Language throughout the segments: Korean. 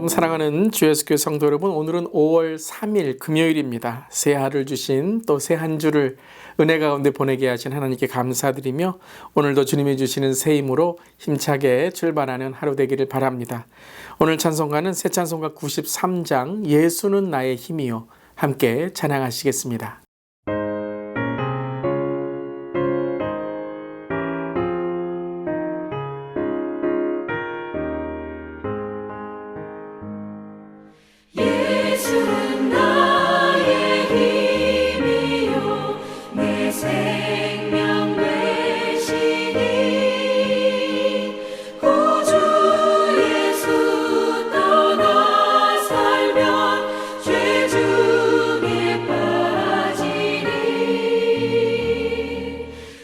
샬롬 사랑하는 주 예수교회 성도 여러분, 오늘은 5월 3일 금요일입니다. 새해를 주신 또 새 한 주를 은혜 가운데 보내게 하신 하나님께 감사드리며 오늘도 주님이 주시는 새 힘으로 힘차게 출발하는 하루 되기를 바랍니다. 오늘 찬송가는 새 찬송가 93장 예수는 나의 힘이요, 함께 찬양하시겠습니다. 예수는 나의 힘이요 내 생명 되시니 구주 예수 떠나 살면 죄 중에 빠지니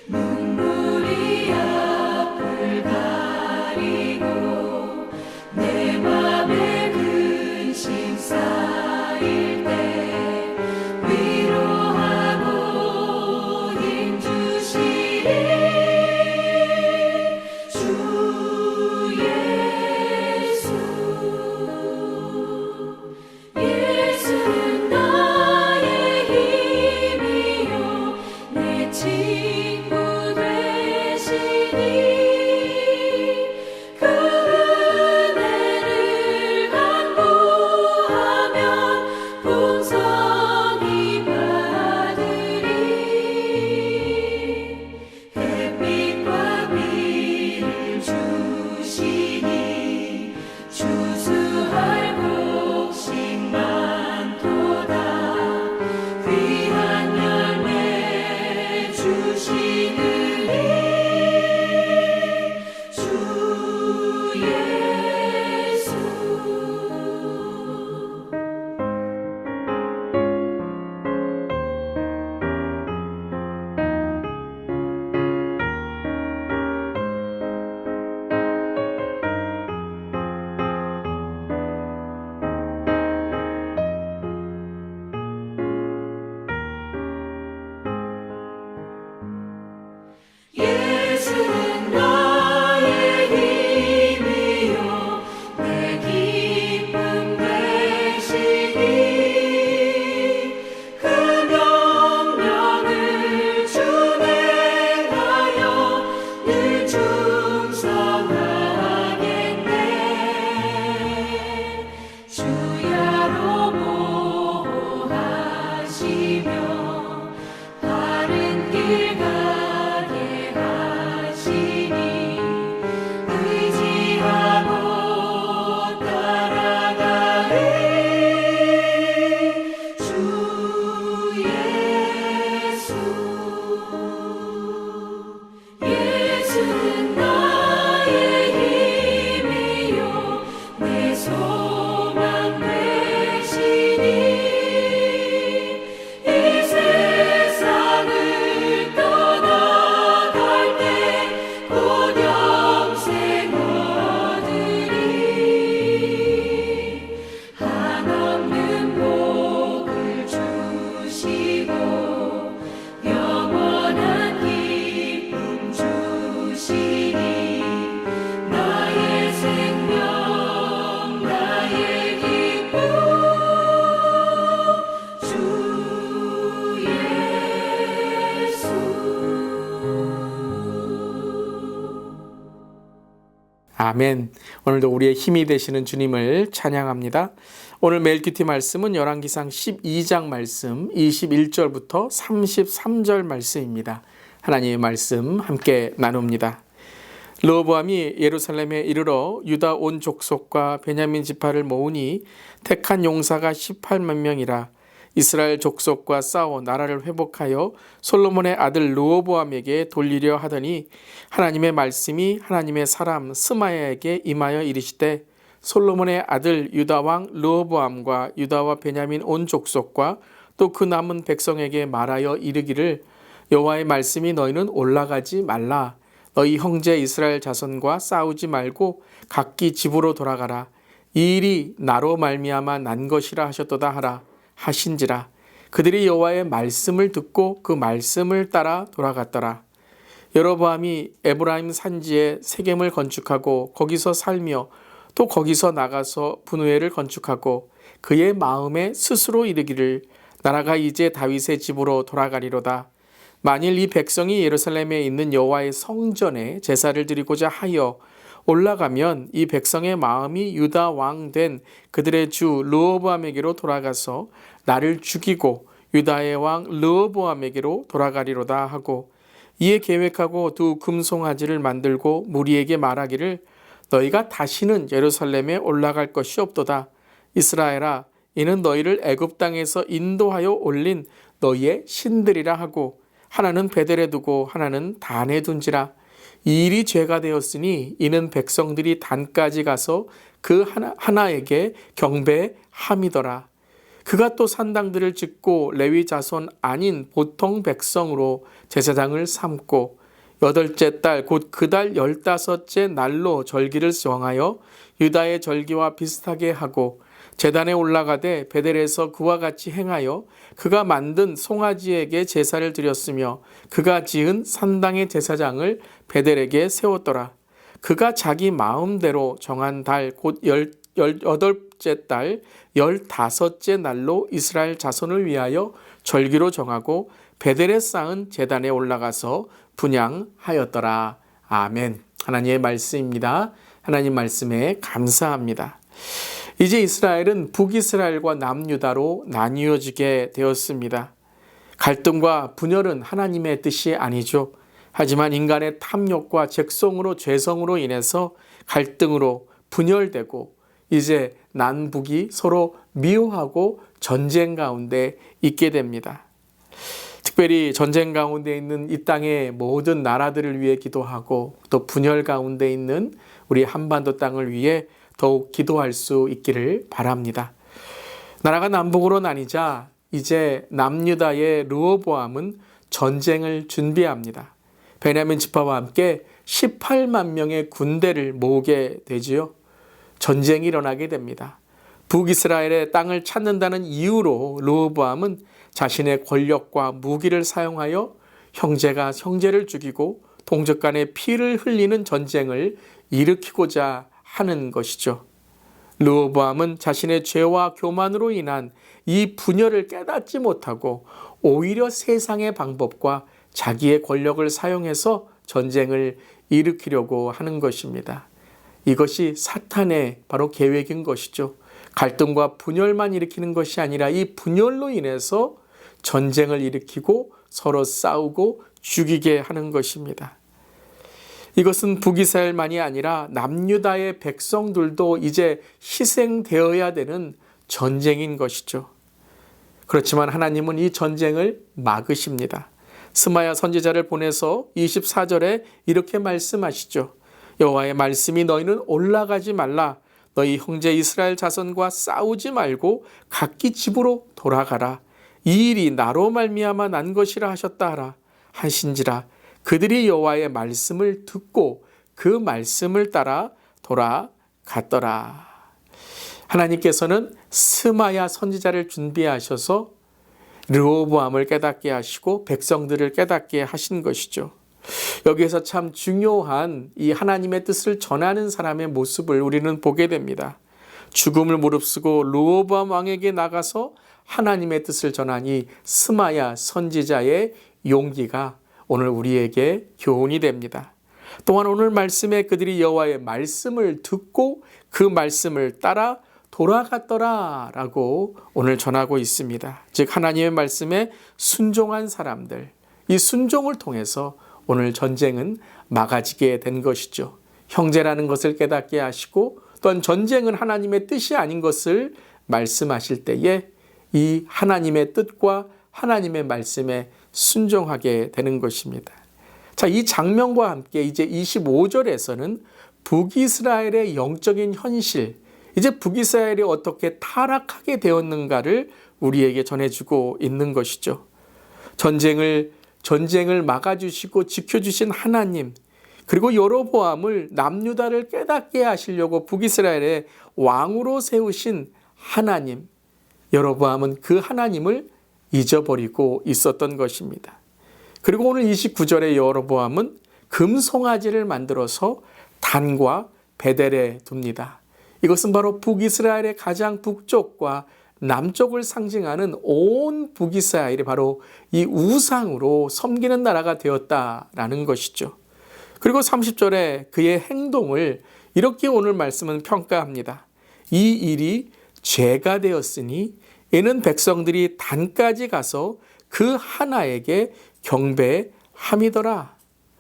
눈물이 앞을 가리고 내 맘에 근심 쌓일 때 위로하고 힘 주시니 주 예수. 예수는 나의 힘이요 내 친구 되시니 그 은혜를 간구하면 풍성히 받으리. 햇빛과 비를 주시니 추수할 곡식 많도다. 귀한 열매 주시느니 주 예수. 예수는 나의 힘이요 내 기쁨 되시니 그 명령을 준행하여 늘 충성하겠네. 주야로 보호하시며 바른 길 가게 하시니 의지하고 따라가리. 주 예수. 예수는 나의 힘이요 내 소망 되시니 이 세상을 떠나갈 때 곧 영생 얻으리. 한없는 복을 주시고 영원한 기쁨 주시니 나의 생명 나의 기쁨 주 예수. 아멘. 오늘도 우리의 힘이 되시는 주님을 찬양합니다. 오늘 멜기티 말씀은 열왕기상 12장 말씀 21절부터 33절 말씀입니다. 하나님의 말씀 함께 나눕니다. 르호보암이 예루살렘에 이르러 유다 온 족속과 베냐민 지파를 모으니 택한 용사가 18만 명이라. 이스라엘 족속과 싸워 나라를 회복하여 솔로몬의 아들 르호보암에게 돌리려 하더니 하나님의 말씀이 하나님의 사람 스마야에게 임하여 이르시되 솔로몬의 아들 유다 왕 르호보암과 유다와 베냐민 온 족속과 또 그 남은 백성에게 말하여 이르기를 여호와의 말씀이 너희는 올라가지 말라. 너희 형제 이스라엘 자손과 싸우지 말고 각기 집으로 돌아가라. 이 일이 나로 말미암아 난 것이라 하셨도다 하라 하신지라. 그들이 여호와의 말씀을 듣고 그 말씀을 따라 돌아갔더라. 여로보암이 에브라임 산지에 세겜을 건축하고 거기서 살며 또 거기서 나가서 분우회를 건축하고 그의 마음에 스스로 이르기를 나라가 이제 다윗의 집으로 돌아가리로다. 만일 이 백성이 예루살렘에 있는 여호와의 성전에 제사를 드리고자 하여 올라가면 이 백성의 마음이 유다 왕 된 그들의 주 르호보암에게로 돌아가서 나를 죽이고 유다의 왕 르호보암에게로 돌아가리로다 하고 이에 계획하고 두 금송아지를 만들고 무리에게 말하기를 너희가 다시는 예루살렘에 올라갈 것이 없도다. 이스라엘아, 이는 너희를 애굽 땅에서 인도하여 올린 너희의 신들이라 하고 하나는 베델에 두고 하나는 단에 둔지라. 이 일이 죄가 되었으니 이는 백성들이 단까지 가서 그 하나에게 경배함이더라. 그가 또 산당들을 짓고 레위 자손 아닌 보통 백성으로 제사장을 삼고 8째 달 곧 그 달 15째 날로 절기를 정하여 유다의 절기와 비슷하게 하고 제단에 올라가되 베델에서 그와 같이 행하여 그가 만든 송아지에게 제사를 드렸으며 그가 지은 산당의 제사장을 베델에게 세웠더라. 그가 자기 마음대로 정한 달 곧 18째 달 15째 날로 이스라엘 자손을 위하여 절기로 정하고 베델에 쌓은 제단에 올라가서 분향하였더라. 아멘. 하나님의 말씀입니다. 하나님 말씀에 감사합니다. 이제 이스라엘은 북이스라엘과 남유다로 나뉘어지게 되었습니다. 갈등과 분열은 하나님의 뜻이 아니죠. 하지만 인간의 탐욕과 적성으로 죄성으로 인해서 갈등으로 분열되고 이제 남북이 서로 미워하고 전쟁 가운데 있게 됩니다. 특별히 전쟁 가운데 있는 이 땅의 모든 나라들을 위해 기도하고 또 분열 가운데 있는 우리 한반도 땅을 위해 더욱 기도할 수 있기를 바랍니다. 나라가 남북으로 나뉘자 이제 남유다의 르호보암은 전쟁을 준비합니다. 베냐민 지파와 함께 18만 명의 군대를 모으게 되지요. 전쟁이 일어나게 됩니다. 북이스라엘의 땅을 찾는다는 이유로 르호보암은 자신의 권력과 무기를 사용하여 형제가 형제를 죽이고 동족 간의 피를 흘리는 전쟁을 일으키고자 하는 것이죠. 르호보암은 자신의 죄와 교만으로 인한 이 분열을 깨닫지 못하고 오히려 세상의 방법과 자기의 권력을 사용해서 전쟁을 일으키려고 하는 것입니다. 이것이 사탄의 바로 계획인 것이죠. 갈등과 분열만 일으키는 것이 아니라 이 분열로 인해서 전쟁을 일으키고 서로 싸우고 죽이게 하는 것입니다. 이것은 북이스라엘만이 아니라 남유다의 백성들도 이제 희생되어야 되는 전쟁인 것이죠. 그렇지만 하나님은 이 전쟁을 막으십니다. 스마야 선지자를 보내서 24절에 이렇게 말씀하시죠. 여호와의 말씀이 너희는 올라가지 말라. 너희 형제 이스라엘 자손과 싸우지 말고 각기 집으로 돌아가라. 이 일이 나로 말미암아 난 것이라 하셨다 하라 하신지라. 그들이 여호와의 말씀을 듣고 그 말씀을 따라 돌아갔더라. 하나님께서는 스마야 선지자를 준비하셔서 르호보암을 깨닫게 하시고 백성들을 깨닫게 하신 것이죠. 여기에서 참 중요한 이 하나님의 뜻을 전하는 사람의 모습을 우리는 보게 됩니다. 죽음을 무릅쓰고 르호보암 왕에게 나가서 하나님의 뜻을 전한 이 스마야 선지자의 용기가 오늘 우리에게 교훈이 됩니다. 또한 오늘 말씀에 그들이 여호와의 말씀을 듣고 그 말씀을 따라 돌아갔더라라고 오늘 전하고 있습니다. 즉 하나님의 말씀에 순종한 사람들, 이 순종을 통해서 오늘 전쟁은 막아지게 된 것이죠. 형제라는 것을 깨닫게 하시고 또한 전쟁은 하나님의 뜻이 아닌 것을 말씀하실 때에 이 하나님의 뜻과 하나님의 말씀에 순종하게 되는 것입니다. 자, 이 장면과 함께 이제 25절에서는 북이스라엘의 영적인 현실, 이제 북이스라엘이 어떻게 타락하게 되었는가를 우리에게 전해주고 있는 것이죠. 전쟁을 막아주시고 지켜주신 하나님, 그리고 여로보암을 남유다를 깨닫게 하시려고 북이스라엘의 왕으로 세우신 하나님, 여로보암은 그 하나님을 잊어버리고 있었던 것입니다. 그리고 오늘 29절에 여로보암은 금송아지를 만들어서 단과 베델에 둡니다. 이것은 바로 북이스라엘의 가장 북쪽과 남쪽을 상징하는 온 북이스라엘이 바로 이 우상으로 섬기는 나라가 되었다라는 것이죠. 그리고 30절에 그의 행동을 이렇게 오늘 말씀은 평가합니다. 이 일이 죄가 되었으니 이는 백성들이 단까지 가서 그 하나에게 경배함이더라.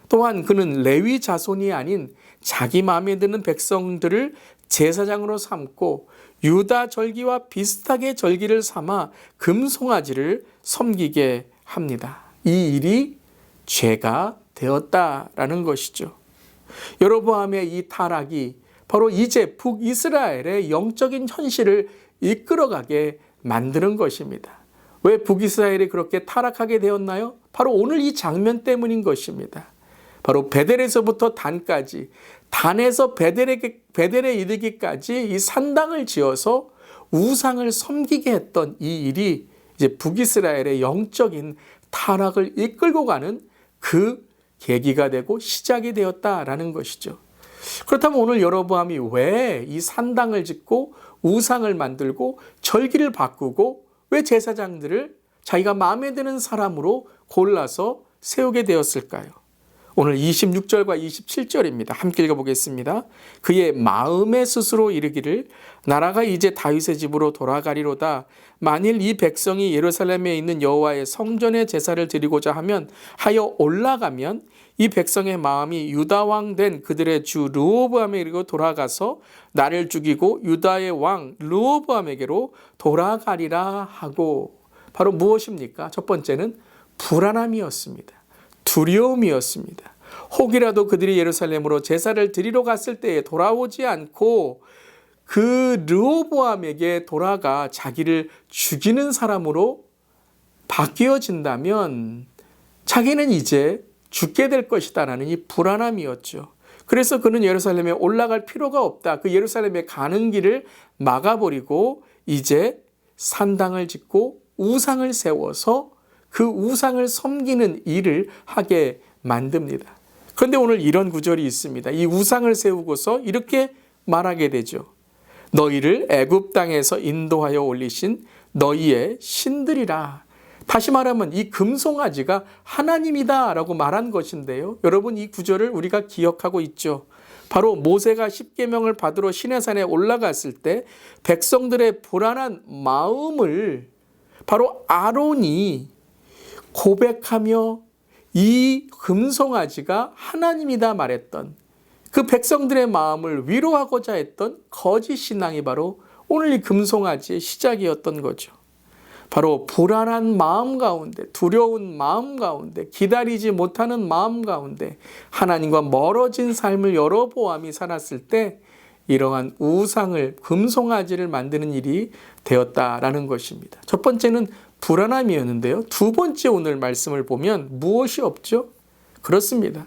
또한 그는 레위 자손이 아닌 자기 마음에 드는 백성들을 제사장으로 삼고 유다 절기와 비슷하게 절기를 삼아 금송아지를 섬기게 합니다. 이 일이 죄가 되었다라는 것이죠. 여로보암의 이 타락이 바로 이제 북이스라엘의 영적인 현실을 이끌어가게 만드는 것입니다. 왜 북이스라엘이 그렇게 타락하게 되었나요? 바로 오늘 이 장면 때문인 것입니다. 바로 베델에서부터 단까지, 단에서 베델에 이르기까지 이 산당을 지어서 우상을 섬기게 했던 이 일이 이제 북이스라엘의 영적인 타락을 이끌고 가는 그 계기가 되고 시작이 되었다라는 것이죠. 그렇다면 오늘 여로보암이 왜 이 산당을 짓고 우상을 만들고 절기를 바꾸고 왜 제사장들을 자기가 마음에 드는 사람으로 골라서 세우게 되었을까요? 오늘 26절과 27절입니다. 함께 읽어보겠습니다. 그의 마음에 스스로 이르기를 나라가 이제 다윗의 집으로 돌아가리로다. 만일 이 백성이 예루살렘에 있는 여호와의 성전에 제사를 드리고자 하여 올라가면 이 백성의 마음이 유다 왕 된 그들의 주 르호보암에게로 돌아가서 나를 죽이고 유다의 왕 르호보암에게로 돌아가리라 하고, 바로 무엇입니까? 첫 번째는 불안함이었습니다. 두려움이었습니다. 혹이라도 그들이 예루살렘으로 제사를 드리러 갔을 때에 돌아오지 않고 그 르호보암에게 돌아가 자기를 죽이는 사람으로 바뀌어진다면 자기는 이제 죽게 될 것이다라는 이 불안함이었죠. 그래서 그는 예루살렘에 올라갈 필요가 없다. 그 예루살렘에 가는 길을 막아버리고 이제 산당을 짓고 우상을 세워서 그 우상을 섬기는 일을 하게 만듭니다. 그런데 오늘 이런 구절이 있습니다. 이 우상을 세우고서 이렇게 말하게 되죠. 너희를 애굽 땅에서 인도하여 올리신 너희의 신들이라. 다시 말하면 이 금송아지가 하나님이다 라고 말한 것인데요. 여러분, 이 구절을 우리가 기억하고 있죠. 바로 모세가 십계명을 받으러 시내산에 올라갔을 때 백성들의 불안한 마음을 바로 아론이 고백하며 이 금송아지가 하나님이다 말했던 그 백성들의 마음을 위로하고자 했던 거짓 신앙이 바로 오늘 이 금송아지의 시작이었던 거죠. 바로 불안한 마음 가운데, 두려운 마음 가운데, 기다리지 못하는 마음 가운데 하나님과 멀어진 삶을 여로보암이 살았을 때 이러한 우상을, 금송아지를 만드는 일이 되었다라는 것입니다. 첫 번째는 불안함이었는데요. 두 번째 오늘 말씀을 보면 무엇이 없죠? 그렇습니다.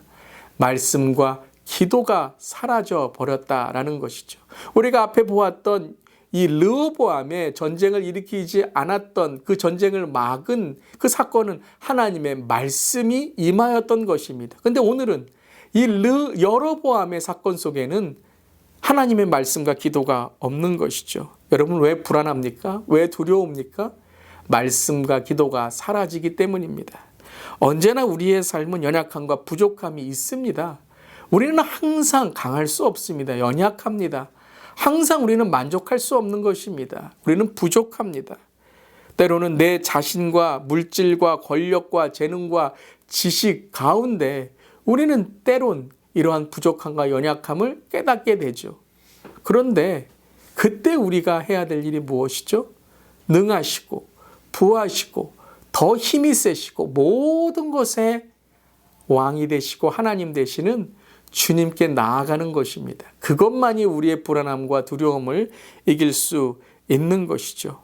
말씀과 기도가 사라져 버렸다라는 것이죠. 우리가 앞에 보았던 이 르호보암의 전쟁을 일으키지 않았던 그 전쟁을 막은 그 사건은 하나님의 말씀이 임하였던 것입니다. 그런데 오늘은 이 여로보암의 사건 속에는 하나님의 말씀과 기도가 없는 것이죠. 여러분, 왜 불안합니까? 왜 두려웁니까? 말씀과 기도가 사라지기 때문입니다. 언제나 우리의 삶은 연약함과 부족함이 있습니다. 우리는 항상 강할 수 없습니다. 연약합니다. 항상 우리는 만족할 수 없는 것입니다. 우리는 부족합니다. 때로는 내 자신과 물질과 권력과 재능과 지식 가운데 우리는 때론 이러한 부족함과 연약함을 깨닫게 되죠. 그런데 그때 우리가 해야 될 일이 무엇이죠? 능하시고 부하시고 더 힘이 세시고 모든 것에 왕이 되시고 하나님 되시는 주님께 나아가는 것입니다. 그것만이 우리의 불안함과 두려움을 이길 수 있는 것이죠.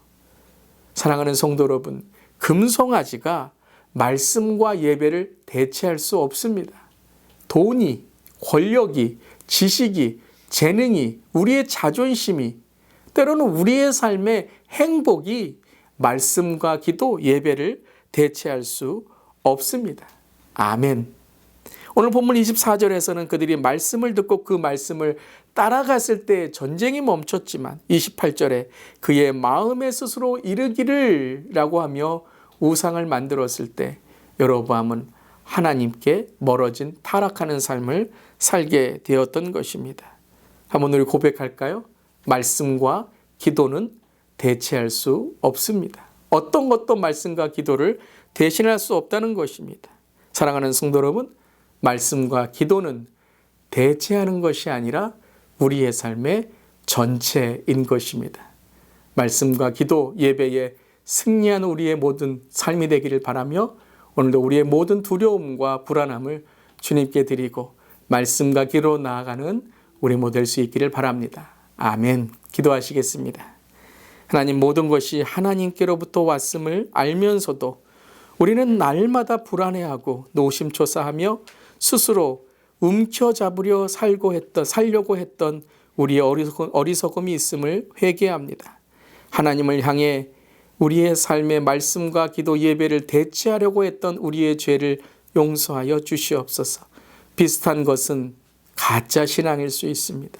사랑하는 성도 여러분, 금송아지가 말씀과 예배를 대체할 수 없습니다. 돈이, 권력이, 지식이, 재능이, 우리의 자존심이, 때로는 우리의 삶의 행복이 말씀과 기도, 예배를 대체할 수 없습니다. 아멘. 오늘 본문 24절에서는 그들이 말씀을 듣고 그 말씀을 따라갔을 때 전쟁이 멈췄지만 28절에 그의 마음에 스스로 이르기를 라고 하며 우상을 만들었을 때 여로보암은 하나님께 멀어진 타락하는 삶을 살게 되었던 것입니다. 한번 우리 고백할까요? 말씀과 기도는 대체할 수 없습니다. 어떤 것도 말씀과 기도를 대신할 수 없다는 것입니다. 사랑하는 성도 여러분, 말씀과 기도는 대체하는 것이 아니라 우리의 삶의 전체인 것입니다. 말씀과 기도, 예배에 승리하는 우리의 모든 삶이 되기를 바라며 오늘도 우리의 모든 두려움과 불안함을 주님께 드리고 말씀과 기도로 나아가는 우리 모두 될 수 있기를 바랍니다. 아멘. 기도하시겠습니다. 하나님, 모든 것이 하나님께로부터 왔음을 알면서도 우리는 날마다 불안해하고 노심초사하며 스스로 움켜잡으려 살려고 했던 우리의 어리석음이 있음을 회개합니다. 하나님을 향해 우리의 삶의 말씀과 기도 예배를 대체하려고 했던 우리의 죄를 용서하여 주시옵소서. 비슷한 것은 가짜 신앙일 수 있습니다.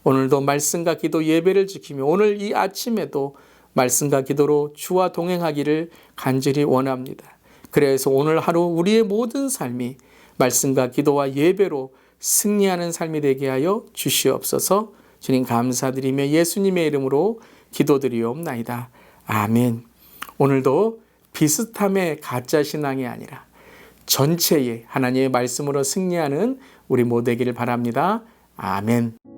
오늘도 말씀과 기도 예배를 지키며 오늘 이 아침에도 말씀과 기도로 주와 동행하기를 간절히 원합니다. 그래서 오늘 하루 우리의 모든 삶이 말씀과 기도와 예배로 승리하는 삶이 되게 하여 주시옵소서. 주님 감사드리며 예수님의 이름으로 기도드리옵나이다. 아멘. 오늘도 비슷함의 가짜 신앙이 아니라 전체의 하나님의 말씀으로 승리하는 우리 모두 되기를 바랍니다. 아멘.